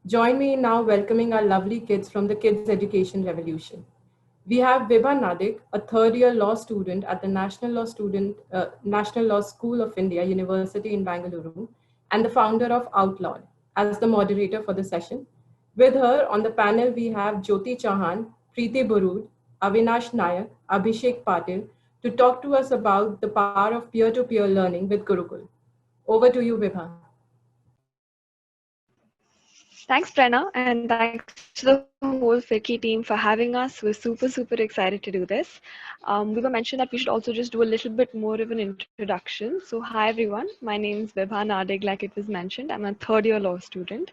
Join me in now welcoming our lovely kids from the Kids Education Revolution. We have Vibha Nadik, a third-year law student at the National Law School of India, University in Bangalore, and the founder of Outlawed, as the moderator for the session. With her on the panel, we have Jyoti Chauhan, Preeti Burud, Avinash Nayak, Abhishek Patil to talk to us about the power of peer-to-peer learning with Gurukul. Over to you, Vibha. Thanks, Prerna, and thanks to the whole FICCI team for having us. We're super excited to do this. We were mentioned that we should also just do a little bit more of an introduction. So, hi everyone, my name is Vibha Nadig, like it was mentioned. I'm a third year law student.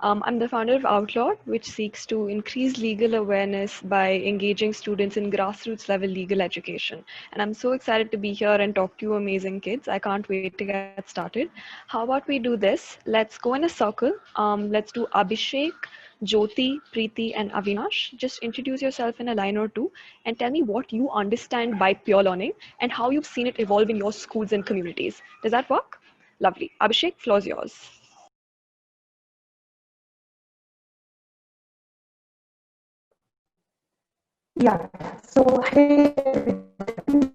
I'm the founder of Outlawed, which seeks to increase legal awareness by engaging students in grassroots level legal education. And I'm so excited to be here and talk to you amazing kids. I can't wait to get started. How about we do this? Let's go in a circle. Let's do Abhishek, Jyoti, Preeti, and Avinash. Just introduce yourself in a line or two and tell me what you understand by peer learning and how you've seen it evolve in your schools and communities. Does that work? Lovely. Abhishek, floor's yours. Yeah, so hey, currently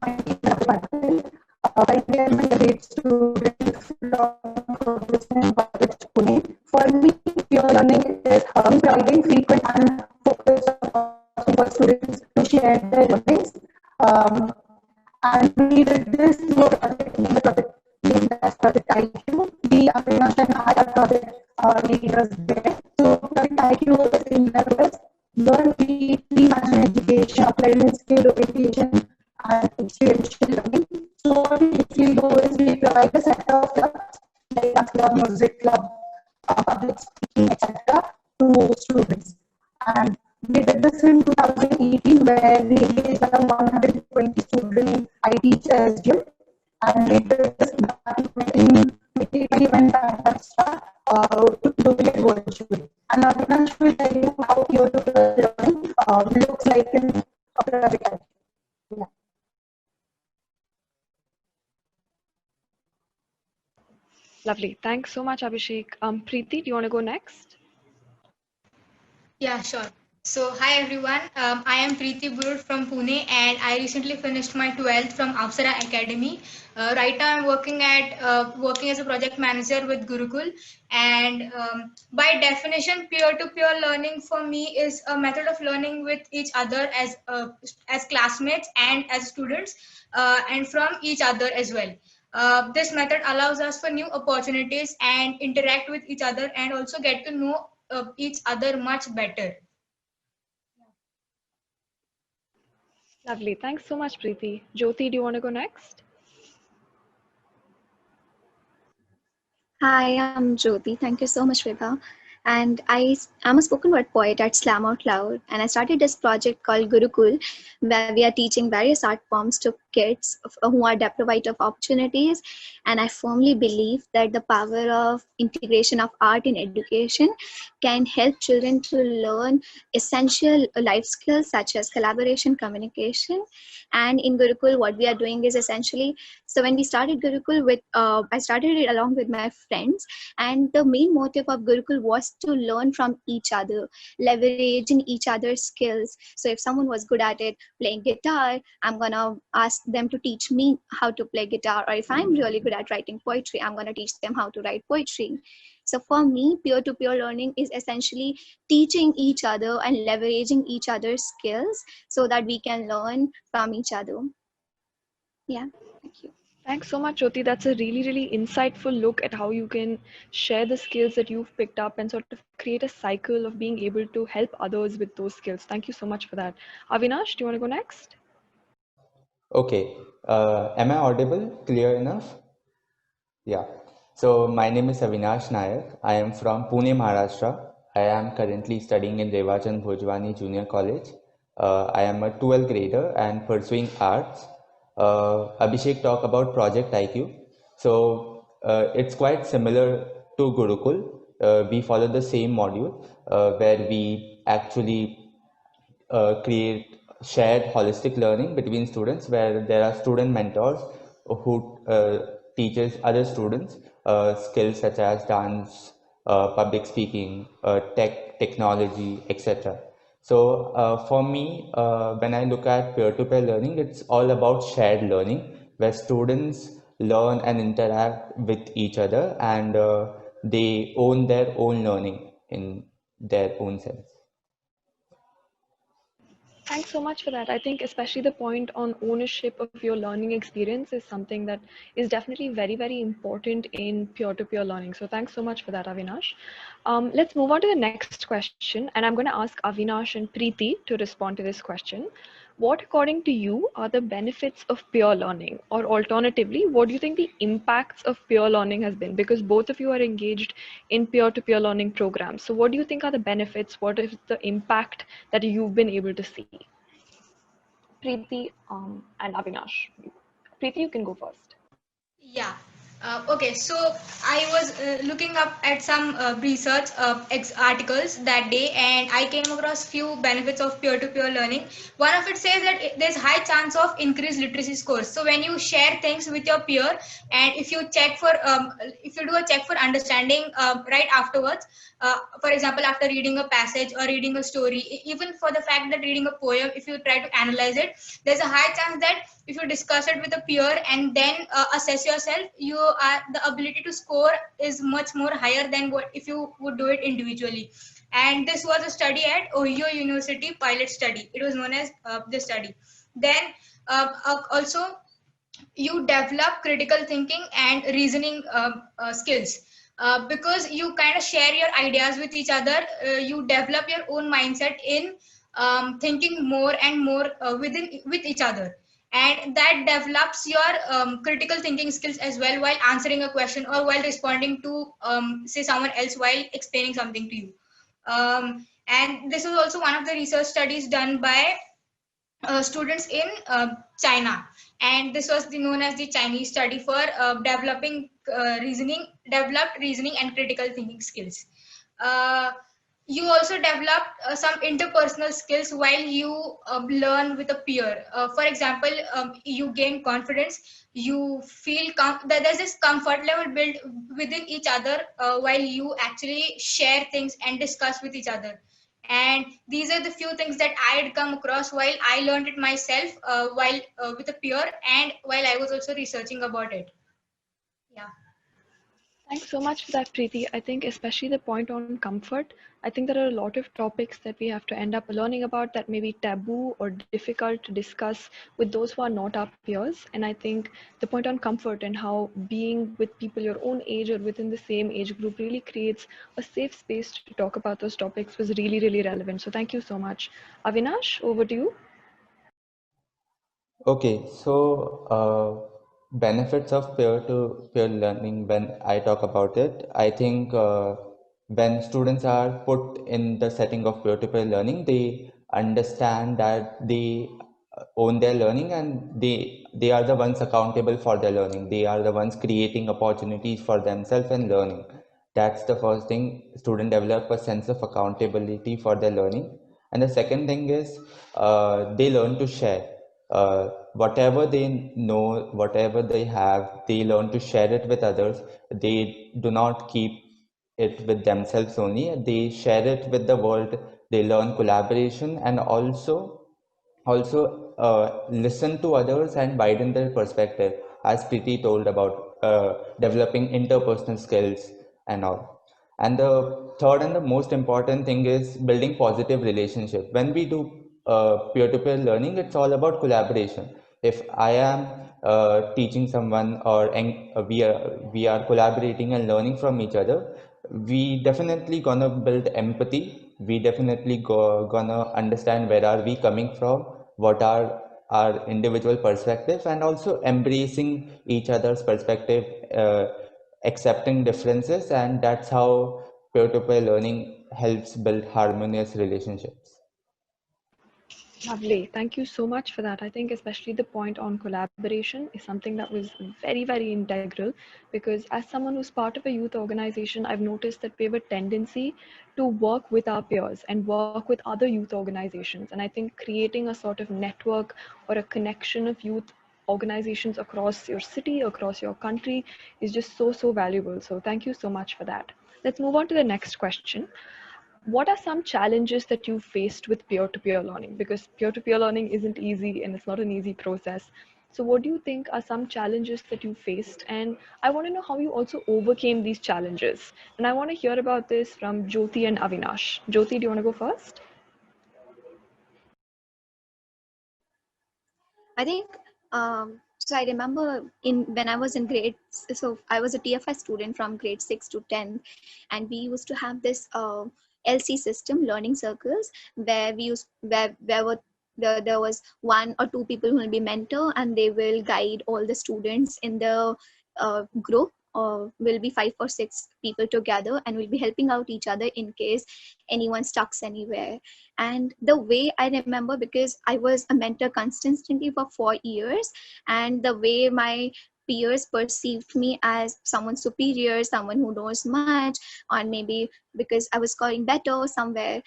I'm a grade student from Ferguson College, Pune. For me, peer learning is providing frequent and focused opportunities for students to share their learnings. Um, and we did this through a project named as Project IQ. We are pretty much an IR project leaders there. So Project IQ is in the West. Learn, reimagine education, applied skill orientation, and experiential learning. So what we usually do is we provide a set of clubs like dance club, music club, public speaking, etc. to students. And we did this in 2018 where we engaged around 120 students in IT gym. And we did this back in 2020 when extra doing it virtually. And Avinash will tell you how peer-to-peer learning looks like in a private life. Yeah. Lovely. Thanks so much, Abhishek. Preeti, do you want to go next? Yeah, sure. So, hi everyone. I am Preeti Burud from Pune, and I recently finished my 12th from Apsara Academy. Right now, I'm working as a project manager with Gurukul, and by definition, peer-to-peer learning for me is a method of learning with each other as classmates and as students, and from each other as well. This method allows us for new opportunities and interact with each other and also get to know each other much better. Lovely. Thanks so much, Preeti. Jyoti, do you want to go next? Hi, I'm Jyoti. Thank you so much, Vibha. And am a spoken word poet at Slam Out Loud. And I started this project called Gurukul, where we are teaching various art forms to kids who are deprived of opportunities. And I firmly believe that the power of integration of art in education can help children to learn essential life skills such as collaboration, communication. And in Gurukul, what we are doing is essentially, so when we started Gurukul I started it along with my friends, and the main motive of Gurukul was to learn from each other, leveraging each other's skills. So if someone was good at it, playing guitar, I'm gonna ask them to teach me how to play guitar. Or if I'm really good at writing poetry, I'm gonna teach them how to write poetry. So for me, peer-to-peer learning is essentially teaching each other and leveraging each other's skills so that we can learn from each other. Yeah, thank you. Thanks so much, Jyoti. That's a really insightful look at how you can share the skills that you've picked up and sort of create a cycle of being able to help others with those skills. Thank you so much for that. Avinash, do you want to go next? Okay, am I audible? Clear enough? Yeah. So my name is Avinash Nayak. I am from Pune, Maharashtra. I am currently studying in Revachan Bhojwani Junior College. I am a 12th grader and pursuing arts. Abhishek talked about Project IQ. So it's quite similar to Gurukul. We follow the same module where we actually create shared holistic learning between students where there are student mentors who teaches other students skills such as dance, public speaking, technology, etc. So for me, when I look at peer-to-peer learning, it's all about shared learning, where students learn and interact with each other, and they own their own learning in their own sense. Thanks so much for that. I think especially the point on ownership of your learning experience is something that is definitely very, very important in peer-to-peer learning. So thanks so much for that, Avinash. Let's move on to the next question. And I'm going to ask Avinash and Preeti to respond to this question. What, according to you, are the benefits of peer learning? Or alternatively, what do you think the impacts of peer learning has been? Because both of you are engaged in peer-to-peer learning programs. So what do you think are the benefits? What is the impact that you've been able to see? Preeti and Avinash. Preeti, you can go first. Yeah. Okay, so I was looking up at some research articles that day, and I came across few benefits of peer-to-peer learning. One of it says that there's high chance of increased literacy scores. So when you share things with your peer, and if you check for if you do a check for understanding right afterwards, for example, after reading a passage or reading a story, even for the fact that reading a poem, if you try to analyze it, there's a high chance that if you discuss it with a peer and then assess yourself, you are the ability to score is much more higher than what if you would do it individually. And this was a study at Ohio University pilot study. It was known as the study. Then also you develop critical thinking and reasoning skills. Because you kind of share your ideas with each other, you develop your own mindset in thinking more and more with each other, and that develops your critical thinking skills as well while answering a question or while responding to say someone else while explaining something to you. And this is also one of the research studies done by students in China, and this was known as the Chinese study for developed reasoning and critical thinking skills. Uh, you also develop some interpersonal skills while you learn with a peer. For example, you gain confidence, you feel that there's this comfort level built within each other while you actually share things and discuss with each other. And these are the few things that I had come across while I learned it myself, while with a peer, and while I was also researching about it. Yeah. Thanks so much for that, Preeti. I think especially the point on comfort, I think there are a lot of topics that we have to end up learning about that may be taboo or difficult to discuss with those who are not our peers. And I think the point on comfort and how being with people your own age or within the same age group really creates a safe space to talk about those topics was really, really relevant. So thank you so much. Avinash, over to you. Okay, so benefits of peer-to-peer learning, when I talk about it, I think when students are put in the setting of peer-to-peer learning, they understand that they own their learning, and they are the ones accountable for their learning. They are the ones creating opportunities for themselves and learning. That's the first thing. Student develop a sense of accountability for their learning. And the second thing is they learn to share. Whatever they know, whatever they have, they learn to share it with others. They do not keep it with themselves only. They share it with the world. They learn collaboration, and also listen to others and widen their perspective, as Preeti told about developing interpersonal skills and all. And the third and the most important thing is building positive relationship. When we do peer-to-peer learning, it's all about collaboration. If I am teaching someone, or we are collaborating and learning from each other, we definitely gonna build empathy. We definitely gonna understand where are we coming from, what are our individual perspectives, and also embracing each other's perspective, accepting differences, and that's how peer-to-peer learning helps build harmonious relationships. Lovely. Thank you so much for that. I think especially the point on collaboration is something that was very, very integral, because as someone who's part of a youth organization, I've noticed that we have a tendency to work with our peers and work with other youth organizations. And I think creating a sort of network or a connection of youth organizations across your city, across your country is just so valuable. So thank you so much for that. Let's move on to the next question. What are some challenges that you faced with peer-to-peer learning? Because peer-to-peer learning isn't easy and it's not an easy process. So what do you think are some challenges that you faced? And I want to know how you also overcame these challenges. And I want to hear about this from Jyoti and Avinash. Jyoti, do you want to go first? I think so. I remember in when I was in so I was a TFI student from grade 6 to 10, and we used to have this LC system, learning circles, where we used where were there was one or two people who will be mentor, and they will guide all the students in the group. Or will be 5 or 6 people together, and we'll be helping out each other in case anyone stucks anywhere. And the way I remember, because I was a mentor consistently for 4 years, and the way my peers perceived me as someone superior, someone who knows much, or maybe because I was scoring better somewhere,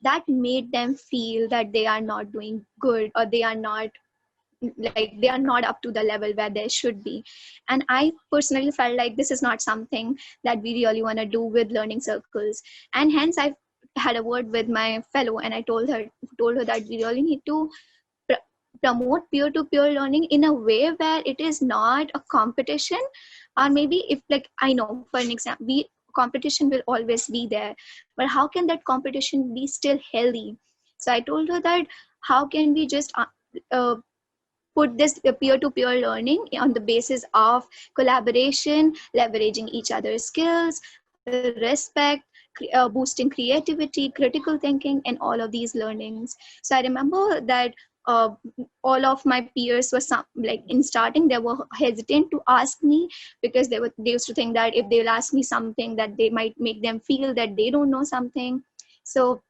that made them feel that they are not doing good, or they are not up to the level where they should be. And I personally felt like this is not something that we really want to do with learning circles. And hence I had a word with my fellow, and I told her that we really need to promote peer-to-peer learning in a way where it is not a competition. Or maybe if, like, I know, for an example, competition will always be there, but how can that competition be still healthy? So I told her that how can we just put this peer-to-peer learning on the basis of collaboration, leveraging each other's skills, respect, boosting creativity, critical thinking, and all of these learnings. So I remember that uh, all of my peers were like in starting they were hesitant to ask me, because they used to think that if they'll ask me something, that they might make them feel that they don't know something. So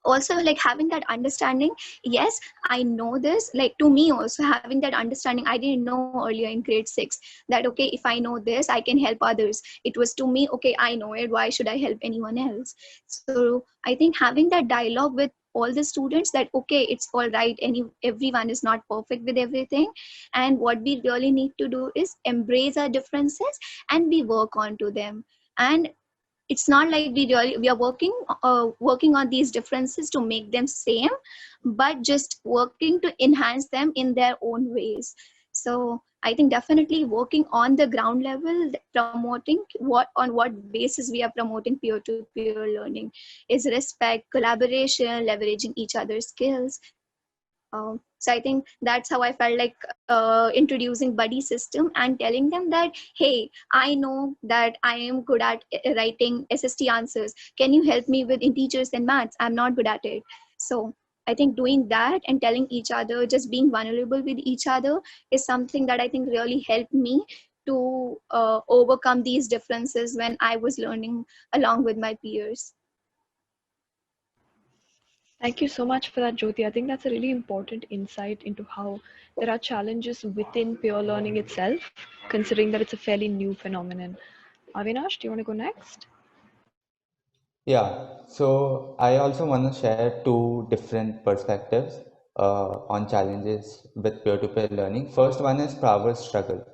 also, like, having that understanding, yes, I know this, like, to me also having that understanding, I didn't know earlier in grade 6 that okay, if I know this, I can help others. It was to me, okay, I know it, why should I help anyone else? So I think having that dialogue with all the students, that okay, it's all right, everyone is not perfect with everything, and what we really need to do is embrace our differences and we work on to them. And it's not like we are working on these differences to make them same, but just working to enhance them in their own ways. So I think definitely working on the ground level, promoting what basis we are promoting peer-to-peer learning is respect, collaboration, leveraging each other's skills. So I think that's how I felt like introducing buddy system and telling them that, hey, I know that I am good at writing SST answers. Can you help me with integers and maths? I'm not good at it. So I think doing that and telling each other, just being vulnerable with each other, is something that I think really helped me to overcome these differences when I was learning along with my peers. Thank you so much for that, Jyoti. I think that's a really important insight into how there are challenges within peer learning itself, considering that it's a fairly new phenomenon. Avinash, do you want to go next? Yeah, so I also want to share two different perspectives on challenges with peer-to-peer learning. First one is power struggle,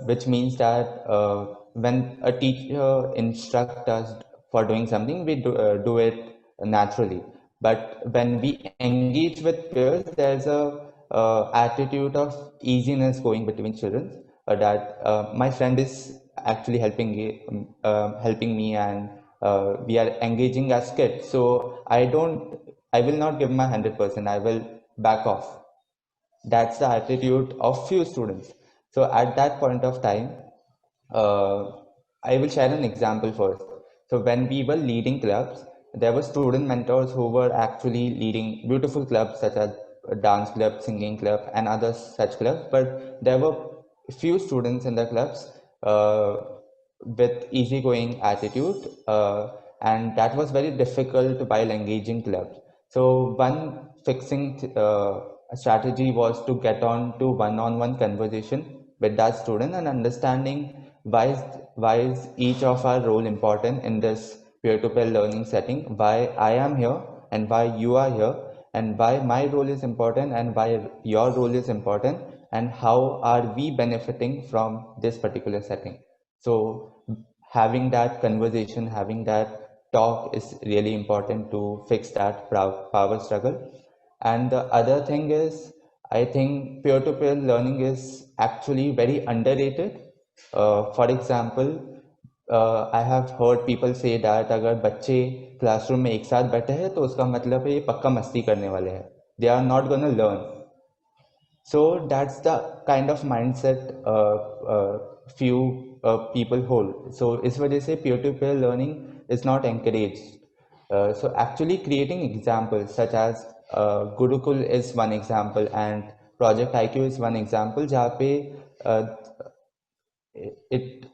which means that when a teacher instructs us for doing something, we do it naturally. But when we engage with peers, there's a attitude of easiness going between children, that my friend is actually helping me, and we are engaging as kids. So I will not give my 100%. I will back off. That's the attitude of few students. So at that point of time, uh, I will share an example first. So when we were leading clubs, there were student mentors who were actually leading beautiful clubs such as a dance club, singing club, and other such clubs. But there were few students in the clubs uh, with easygoing attitude, and that was very difficult while engaging clubs. So one fixing strategy was to get on to one-on-one conversation with that student and understanding why is each of our role important in this peer-to-peer learning setting, why I am here and why you are here, and why my role is important and why your role is important, and how are we benefiting from this particular setting. So having that conversation, having that talk is really important to fix that power struggle. And the other thing is, I think peer-to-peer learning is actually very underrated. For example, I have heard people say that अगर बच्चे classroom में एक साथ बैठे हैं तो उसका मतलब है ये पक्का मस्ती करने वाले हैं. They are not gonna learn. So that's the kind of mindset few people hold. So इस वजह से peer-to-peer learning is not encouraged. So actually creating examples such as Gurukul is one example and Project IQ is one example जहाँ पे it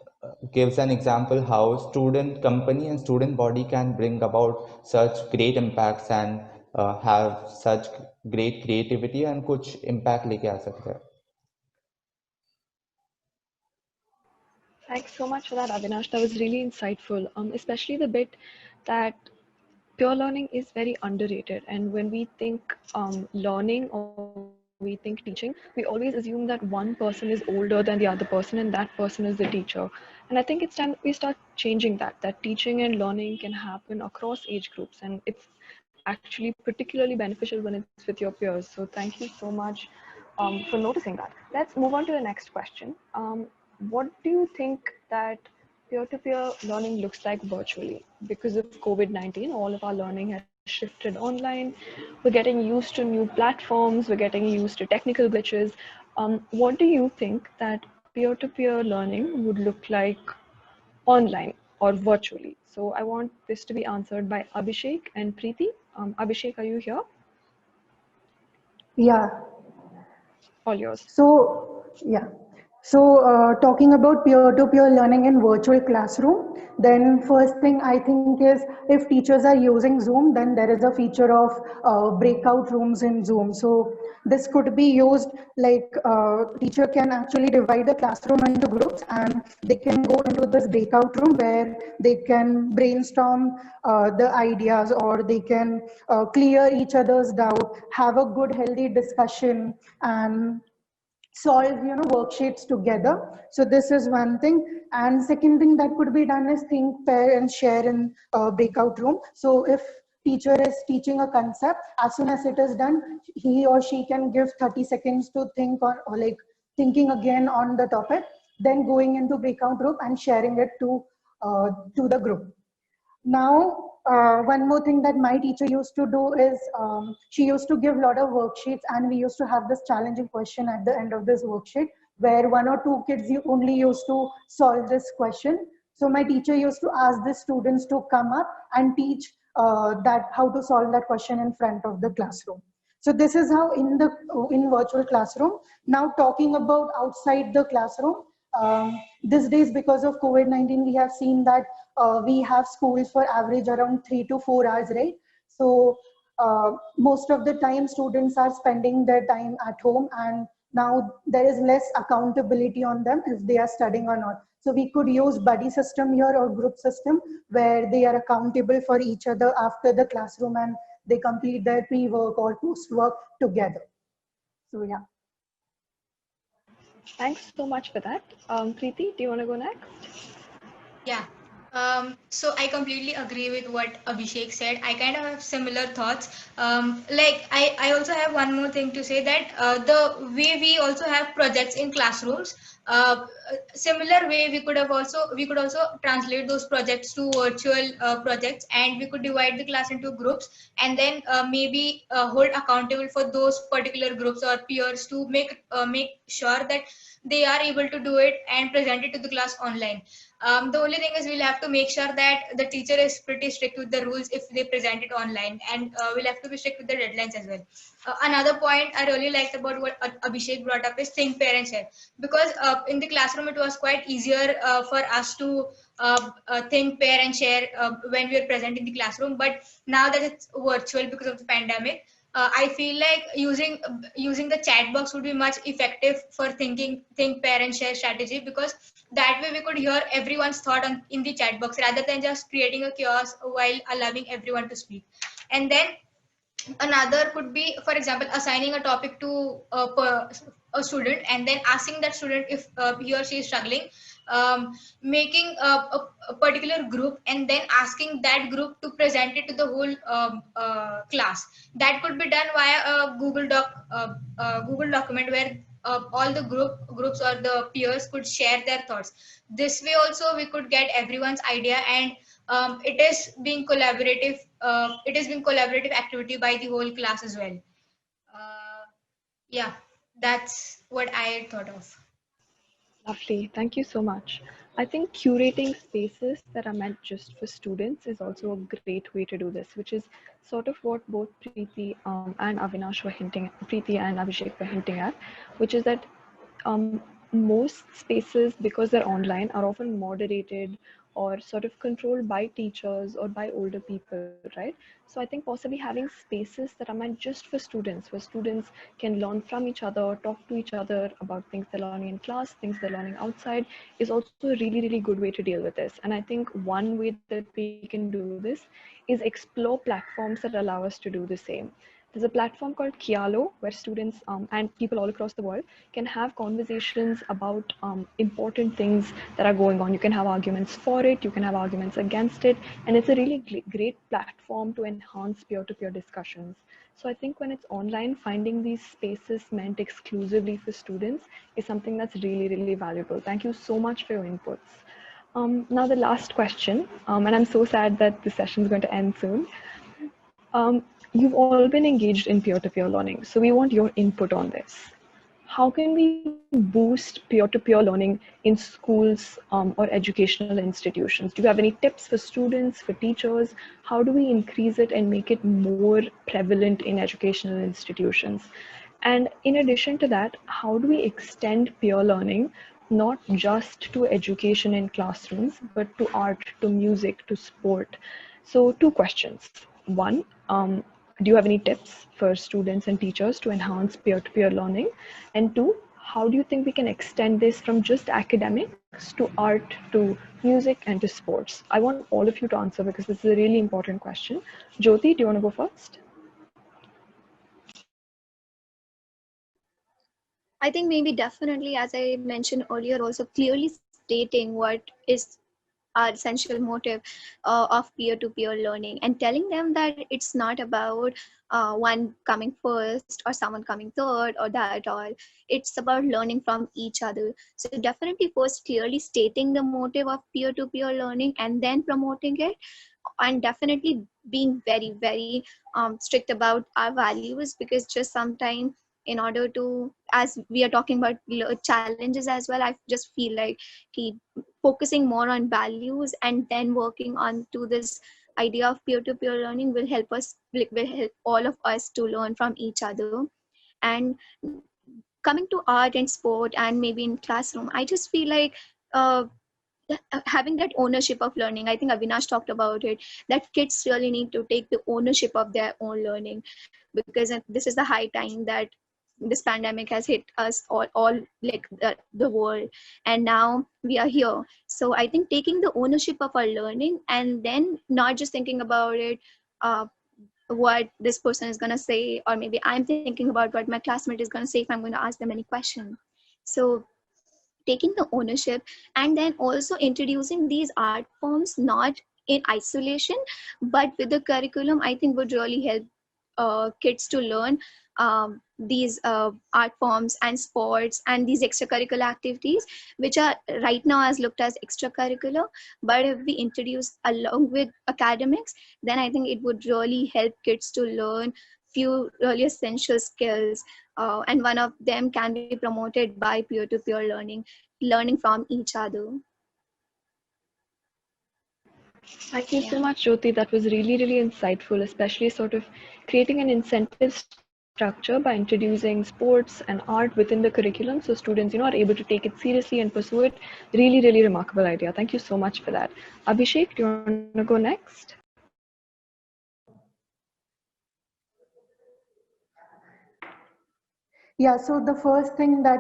gives an example how student company and student body can bring about such great impacts and have such great creativity and कुछ impact लेके आ सकते हैं. Thanks so much for that, Avinash. That was really insightful, especially the bit that pure learning is very underrated. And when we think learning or we think teaching, we always assume that one person is older than the other person and that person is the teacher. And I think it's time we start changing that teaching and learning can happen across age groups. And it's actually particularly beneficial when it's with your peers. So thank you so much for noticing that. Let's move on to the next question. What do you think that peer-to-peer learning looks like virtually? Because of COVID-19, all of our learning has shifted online. We're getting used to new platforms. We're getting used to technical glitches. What do you think that peer-to-peer learning would look like online or virtually? So I want this to be answered by Abhishek and Preeti. Abhishek, are you here? Yeah. All yours. So, yeah. So, talking about peer-to-peer learning in virtual classroom, then first thing I think is if teachers are using Zoom, then there is a feature of breakout rooms in Zoom. So this could be used like teacher can actually divide the classroom into groups and they can go into this breakout room where they can brainstorm the ideas, or they can clear each other's doubt, have a good healthy discussion, and solve worksheets together. So this is one thing. And second thing that could be done is think, pair and share in breakout room. So if teacher is teaching a concept, as soon as it is done, he or she can give 30 seconds to think, or like thinking again on the topic, then going into breakout group and sharing it to the group. Now, one more thing that my teacher used to do is she used to give a lot of worksheets, and we used to have this challenging question at the end of this worksheet where one or two kids only used to solve this question. So my teacher used to ask the students to come up and teach that how to solve that question in front of the classroom. So this is how in virtual classroom. Now talking about outside the classroom, these days because of COVID-19, we have seen that we have schools for average around 3 to 4 hours, right? So most of the time students are spending their time at home, and now there is less accountability on them if they are studying or not. So we could use buddy system here or group system where they are accountable for each other after the classroom and they complete their pre-work or post-work together. So yeah. Thanks so much for that. Preeti, do you want to go next? Yeah. So I completely agree with what Abhishek said. I kind of have similar thoughts. Like I also have one more thing to say, that the way we also have projects in classrooms, similar way we could also translate those projects to virtual projects, and we could divide the class into groups, and then maybe hold accountable for those particular groups or peers to make sure that they are able to do it and present it to the class online. The only thing is we'll have to make sure that the teacher is pretty strict with the rules if they present it online, and we'll have to be strict with the deadlines as well. Another point I really liked about what Abhishek brought up is think, pair and share, because in the classroom it was quite easier for us to think, pair and share when we were present in the classroom, but now that it's virtual because of the pandemic, I feel like using the chat box would be much effective for think, pair and share strategy, because that way we could hear everyone's thought in the chat box rather than just creating a chaos while allowing everyone to speak. And then Another could be, for example, assigning a topic to a student and then asking that student if he or she is struggling, making a particular group and then asking that group to present it to the whole class. That could be done via a Google document where all the groups or the peers could share their thoughts. This way also we could get everyone's idea, and it is being collaborative. It is being collaborative activity by the whole class as well. Yeah, that's what I thought of. Lovely. Thank you so much. I think curating spaces that are meant just for students is also a great way to do this, which is sort of what both Preeti and Avinash were hinting, Preeti and Abhishek were hinting at, which is that um, most spaces, because they're online, are often moderated or sort of controlled by teachers or by older people, right? So I think possibly having spaces that are meant just for students, where students can learn from each other, talk to each other about things they're learning in class, things they're learning outside, is also a really, really good way to deal with this. And I think one way that we can do this is explore platforms that allow us to do the same. There's a platform called Kialo, where students and people all across the world can have conversations about important things that are going on. You can have arguments for it, you can have arguments against it, and it's a really great platform to enhance peer-to-peer discussions. So I think when it's online, finding these spaces meant exclusively for students is something that's really, really valuable. Thank you so much for your inputs. Now the last question, and I'm so sad that the session is going to end soon. You've all been engaged in peer-to-peer learning, so we want your input on this. How can we boost peer-to-peer learning in schools or educational institutions? Do you have any tips for students, for teachers? How do we increase it and make it more prevalent in educational institutions? And in addition to that, how do we extend peer learning not just to education in classrooms, but to art, to music, to sport? So two questions. One, do you have any tips for students and teachers to enhance peer-to-peer learning? And two, how do you think we can extend this from just academics to art, to music, and to sports? I want all of you to answer because this is a really important question. Jyoti, do you want to go first? I think maybe definitely, as I mentioned earlier, also clearly stating what is our essential motive of peer-to-peer learning, and telling them that it's not about one coming first or someone coming third or that all. It's about learning from each other. So definitely first clearly stating the motive of peer-to-peer learning and then promoting it, and definitely being very, very strict about our values, because just sometimes in order to, as we are talking about challenges as well, I just feel like focusing more on values and then working on to this idea of peer-to-peer learning will help us, like, will help all of us to learn from each other. And coming to art and sport and maybe in classroom, I just feel like uh, having that ownership of learning. I think Avinash talked about it, that kids really need to take the ownership of their own learning, because this is the high time that this pandemic has hit us all like the world, and now we are here. So I think taking the ownership of our learning and then not just thinking about it, uh, what this person is going to say, or maybe I'm thinking about what my classmate is going to say if I'm going to ask them any question. So taking the ownership and then also introducing these art forms not in isolation but with the curriculum, I think would really help kids to learn these art forms and sports and these extracurricular activities, which are right now as looked as extracurricular. But if we introduce along with academics, then I think it would really help kids to learn few really essential skills, and one of them can be promoted by peer-to-peer learning from each other. Thank you Yeah. so much, Jyoti. That was really, really insightful, especially sort of creating an incentive structure by introducing sports and art within the curriculum so students, are able to take it seriously and pursue it. Really, really remarkable idea. Thank you so much for that. Abhishek, do you want to go next? Yeah, so the first thing that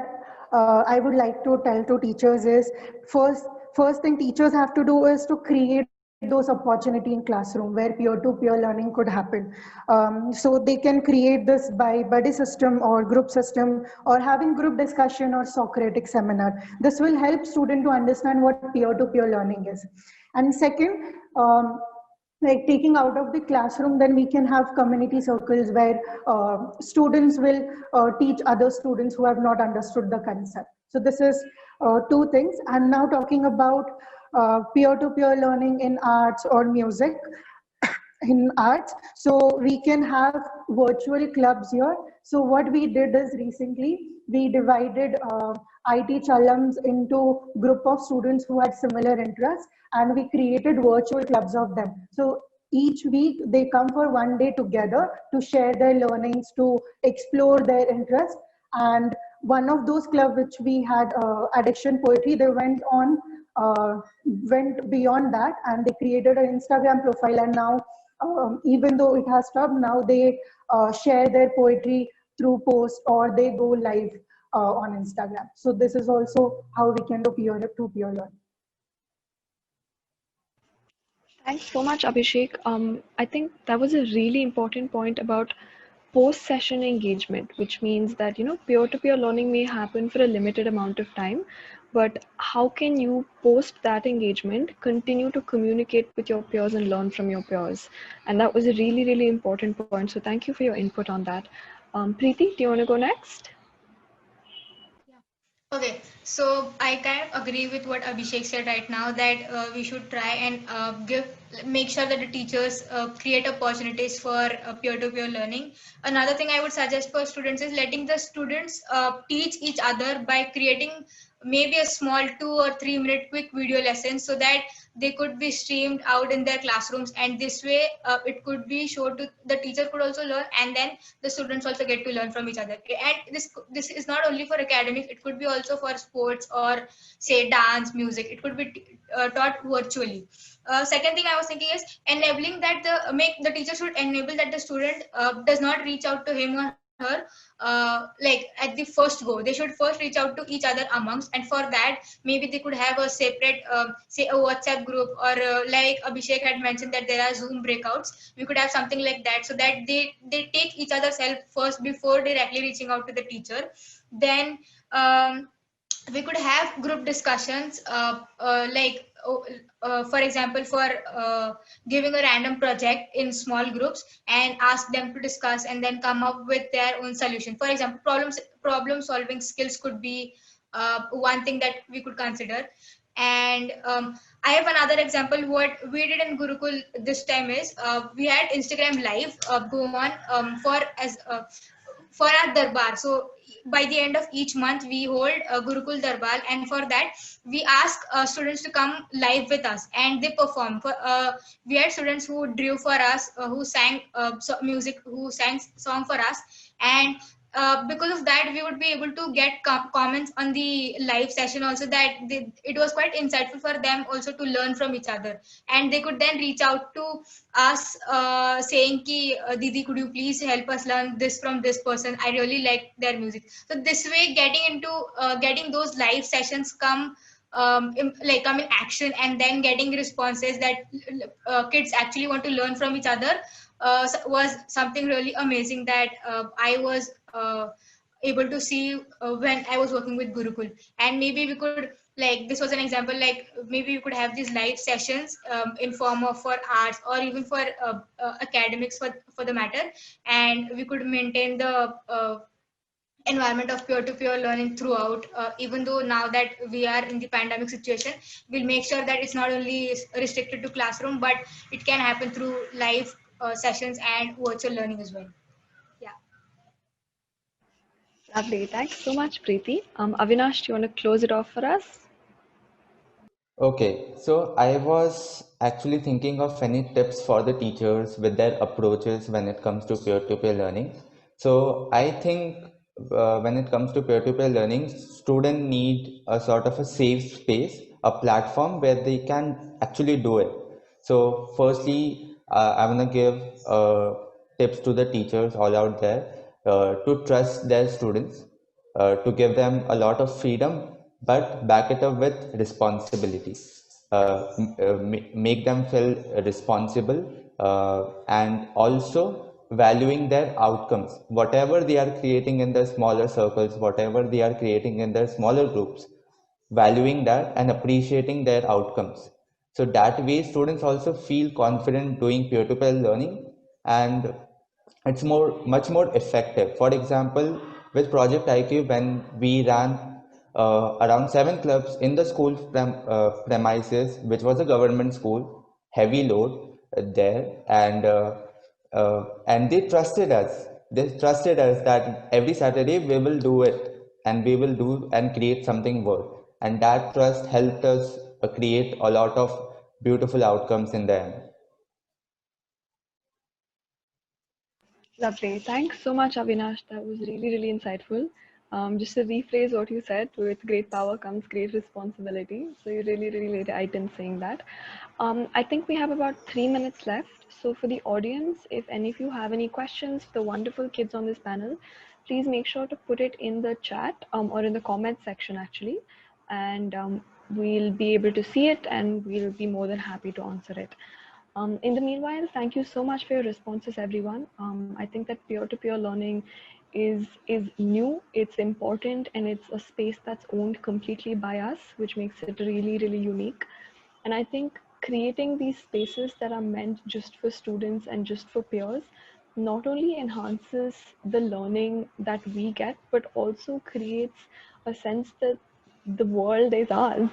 I would like to tell to teachers is first thing teachers have to do is to create those opportunity in classroom where peer-to-peer learning could happen. So they can create this by buddy system or group system or having group discussion or Socratic seminar. This will help student to understand what peer-to-peer learning is. And second, like taking out of the classroom, then we can have community circles where students will teach other students who have not understood the concept. So this is two things. I'm now talking about peer-to-peer learning in arts or music. In arts, so we can have virtual clubs here. So what we did is recently we divided IT Chalams into group of students who had similar interests, and we created virtual clubs of them. So each week they come for one day together to share their learnings, to explore their interests. And one of those clubs which we had, addiction poetry, they went beyond that, and they created an Instagram profile. And now even though it has stopped, now they share their poetry through posts or they go live on Instagram. So this is also how we can do peer-to-peer learning. Thanks so much, Abhishek. I think that was a really important point about post-session engagement, which means that peer-to-peer learning may happen for a limited amount of time, but how can you post that engagement continue to communicate with your peers and learn from your peers? And that was a really, really important point. So thank you for your input on that. Preeti, do you want to go next? Okay, so I kind of agree with what Abhishek said right now, that we should try and make sure that the teachers create opportunities for peer-to-peer learning. Another thing I would suggest for students is letting the students teach each other by creating maybe a small 2 or 3 minute quick video lesson, so that they could be streamed out in their classrooms, and this way it could be showed to the teacher, could also learn, and then the students also get to learn from each other. And this is not only for academics, it could be also for sports or say dance, music. It could be taught virtually. Second thing I was thinking is enabling that the teacher should enable that the student does not reach out to him or her like at the first go. They should first reach out to each other amongst, and for that maybe they could have a separate say a WhatsApp group, or like Abhishek had mentioned that there are Zoom breakouts. We could have something like that, so that they take each other's help first before directly reaching out to the teacher. Then we could have group discussions, for example, for giving a random project in small groups and ask them to discuss and then come up with their own solution. For example, problem solving skills could be one thing that we could consider. And I have another example. What we did in Gurukul this time is we had Instagram live go on for our darbar. So by the end of each month, we hold a Gurukul Darbar, and for that, we ask students to come live with us, and they perform. We had students who drew for us, who sang music, who sang song for us, and because of that, we would be able to get comments on the live session also, that it was quite insightful for them also to learn from each other, and they could then reach out to us saying ki Didi, could you please help us learn this from this person? I really like their music. So this way, getting those live sessions come in action, and then getting responses that kids actually want to learn from each other was something really amazing that I was able to see when I was working with Gurukul. And maybe we could, this was an example, maybe we could have these live sessions in form of for arts, or even for academics for the matter, and we could maintain the environment of peer-to-peer learning throughout. Even though now that we are in the pandemic situation, we'll make sure that it's not only restricted to classroom, but it can happen through live sessions and virtual learning as well. Yeah. Lovely. Thanks so much, Preeti. Avinash, do you want to close it off for us? Okay, so I was actually thinking of any tips for the teachers with their approaches when it comes to peer-to-peer learning. So I think when it comes to peer-to-peer learning, students need a sort of a safe space, a platform where they can actually do it. So firstly, I want to give tips to the teachers all out there to trust their students, to give them a lot of freedom, but back it up with responsibility. make them feel responsible, and also valuing their outcomes. Whatever they are creating in their smaller circles, whatever they are creating in their smaller groups, valuing that and appreciating their outcomes. So that way, students also feel confident doing peer-to-peer learning, and it's much more effective. For example, with Project IQ, when we ran around 7 clubs in the school premises, which was a government school, heavy load there, and they trusted us. They trusted us that every Saturday we will do it, and we will do and create something worth. And that trust helped us create a lot of beautiful outcomes in the end. Lovely. Thanks so much, Avinash. That was really, really insightful. Just to rephrase what you said, with great power comes great responsibility. So you really, really laid it in saying that. I think we have about 3 minutes left. So for the audience, if any of you have any questions for the wonderful kids on this panel, please make sure to put it in the chat or in the comment section actually. And we'll be able to see it and we'll be more than happy to answer it. In the meanwhile, thank you so much for your responses, everyone. I think that peer-to-peer learning is new, it's important, and it's a space that's owned completely by us, which makes it really, really unique. And I think creating these spaces that are meant just for students and just for peers not only enhances the learning that we get, but also creates a sense that the world is ours.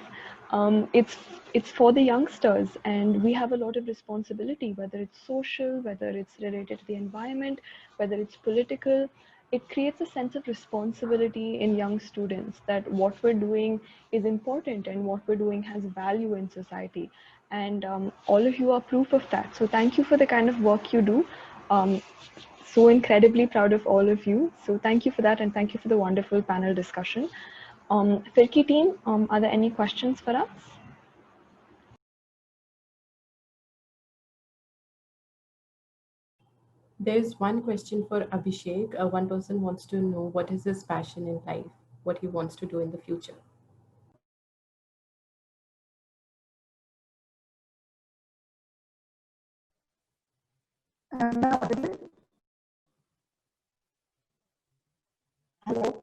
It's for the youngsters, and we have a lot of responsibility, whether it's social, whether it's related to the environment, whether it's political. It creates a sense of responsibility in young students that what we're doing is important and what we're doing has value in society. And all of you are proof of that. So thank you for the kind of work you do. So incredibly proud of all of you. So thank you for that, and thank you for the wonderful panel discussion. Philky team, are there any questions for us? There's one question for Abhishek. One person wants to know what is his passion in life, what he wants to do in the future. Am I audible? Hello?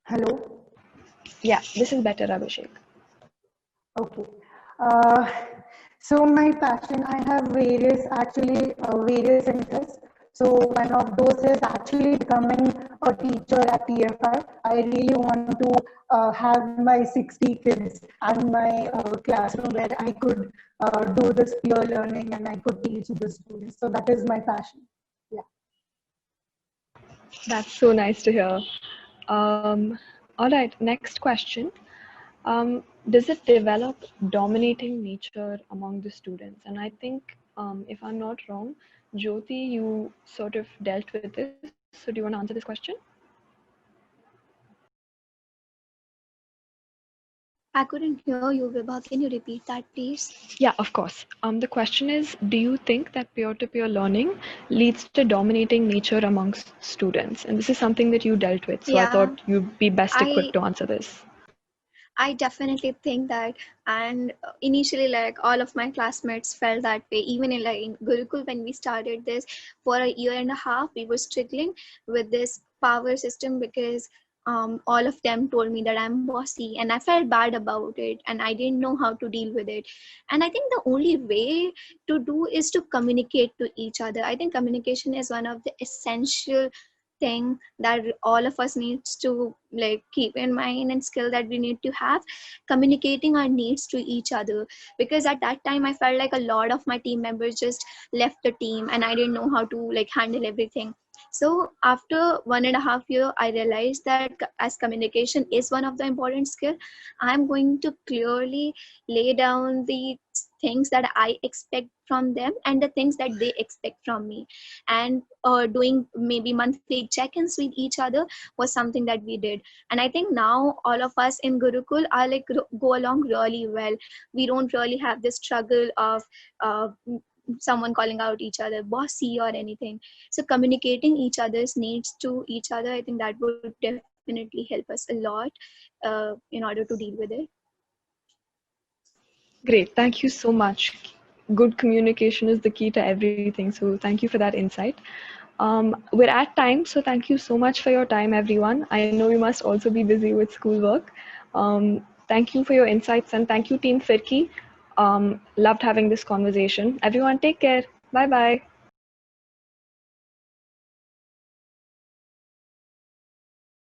Hello? Yeah, this is better, Abhishek. Okay. So my passion, I have various interests. So one of those is actually becoming a teacher at TFI. I really want to have my 60 kids and my classroom where I could do this peer learning and I could teach the students. So that is my passion. Yeah. That's so nice to hear. All right, next question. Does it develop dominating nature among the students? And I think, if I'm not wrong, Jyoti, you sort of dealt with this. So do you want to answer this question? I couldn't hear you, Vibha. Can you repeat that, please? Yeah, of course. The question is, do you think that peer-to-peer learning leads to dominating nature amongst students? And this is something that you dealt with. So I Yeah, thought you'd be best equipped I to answer this. I definitely think that, and initially, like all of my classmates felt that way. Even in Gurukul, when we started this for a year and a half, we were struggling with this power system because all of them told me that I'm bossy, and I felt bad about it, and I didn't know how to deal with it. And I think the only way to do is to communicate to each other. I think communication is one of the essential thing that all of us needs to like keep in mind, and skill that we need to have, communicating our needs to each other. Because at that time I felt like a lot of my team members just left the team and I didn't know how to like handle everything. So after 1.5 years I realized that as communication is one of the important skill, I'm going to clearly lay down the things that I expect from them and the things that they expect from me. And doing maybe monthly check-ins with each other was something that we did. And I think now all of us in Gurukul are like go along really well. We don't really have this struggle of someone calling out each other bossy or anything. So communicating each other's needs to each other, I think that would definitely help us a lot in order to deal with it. Great, thank you so much. Good communication is the key to everything, so thank you for that insight. We're at time, so thank you so much for your time, everyone. I know you must also be busy with schoolwork. Thank you for your insights, and thank you, Team FIRCI. Loved having this conversation. Everyone, take care. Bye-bye.